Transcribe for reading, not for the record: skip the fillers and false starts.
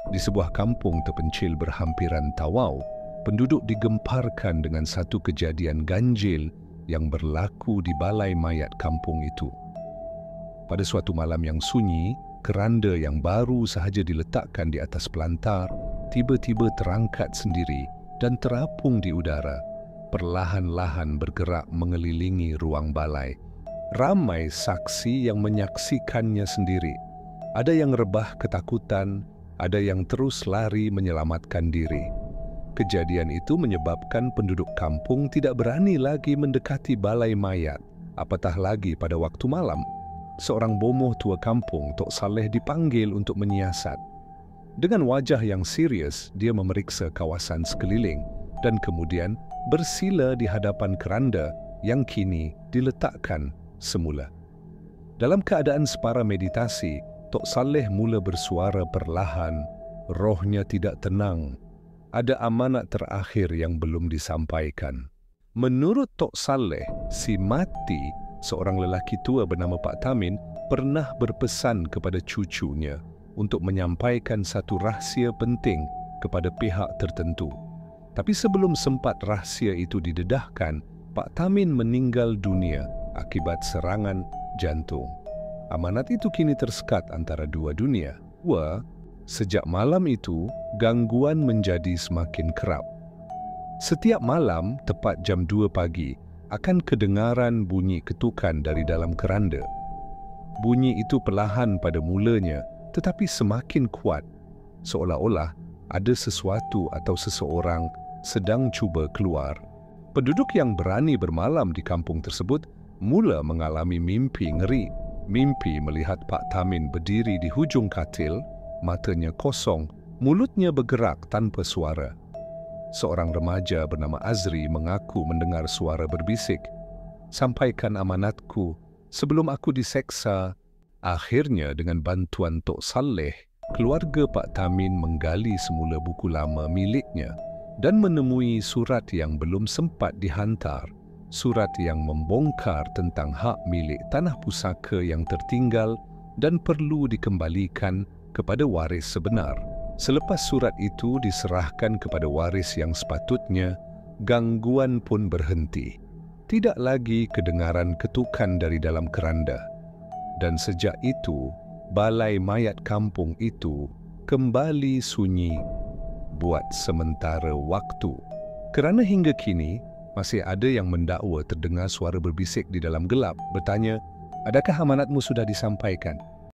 Di sebuah kampung terpencil berhampiran Tawau, penduduk digemparkan dengan satu kejadian ganjil yang berlaku di balai mayat kampung itu. Pada suatu malam yang sunyi, keranda yang baru sahaja diletakkan di atas pelantar tiba-tiba terangkat sendiri dan terapung di udara, perlahan-lahan bergerak mengelilingi ruang balai. Ramai saksi yang menyaksikannya sendiri. Ada yang rebah ketakutan, ada yang terus lari menyelamatkan diri. Kejadian itu menyebabkan penduduk kampung tidak berani lagi mendekati balai mayat, apatah lagi pada waktu malam. Seorang bomoh tua kampung, Tok Saleh, dipanggil untuk menyiasat. Dengan wajah yang serius, dia memeriksa kawasan sekeliling dan kemudian bersila di hadapan keranda yang kini diletakkan semula. Dalam keadaan separa meditasi, Tok Saleh mula bersuara perlahan, rohnya tidak tenang. Ada amanat terakhir yang belum disampaikan. Menurut Tok Saleh, si mati, seorang lelaki tua bernama Pak Tamin, pernah berpesan kepada cucunya untuk menyampaikan satu rahsia penting kepada pihak tertentu. Tapi sebelum sempat rahsia itu didedahkan, Pak Tamin meninggal dunia akibat serangan jantung. Amanat itu kini tersekat antara dua dunia. Sejak malam itu, gangguan menjadi semakin kerap. Setiap malam, tepat jam 2 pagi, akan kedengaran bunyi ketukan dari dalam keranda. Bunyi itu perlahan pada mulanya, tetapi semakin kuat, seolah-olah ada sesuatu atau seseorang sedang cuba keluar. Penduduk yang berani bermalam di kampung tersebut mula mengalami mimpi ngeri. Mimpi melihat Pak Tamin berdiri di hujung katil, matanya kosong, mulutnya bergerak tanpa suara. Seorang remaja bernama Azri mengaku mendengar suara berbisik, "Sampaikan amanatku sebelum aku diseksa." Akhirnya dengan bantuan Tok Saleh, keluarga Pak Tamin menggali semula buku lama miliknya dan menemui surat yang belum sempat dihantar. Surat yang membongkar tentang hak milik tanah pusaka yang tertinggal dan perlu dikembalikan kepada waris sebenar. Selepas surat itu diserahkan kepada waris yang sepatutnya, gangguan pun berhenti. Tidak lagi kedengaran ketukan dari dalam keranda. Dan sejak itu, balai mayat kampung itu kembali sunyi buat sementara waktu. Kerana hingga kini, masih ada yang mendakwa terdengar suara berbisik di dalam gelap, bertanya, "Adakah amanatmu sudah disampaikan?"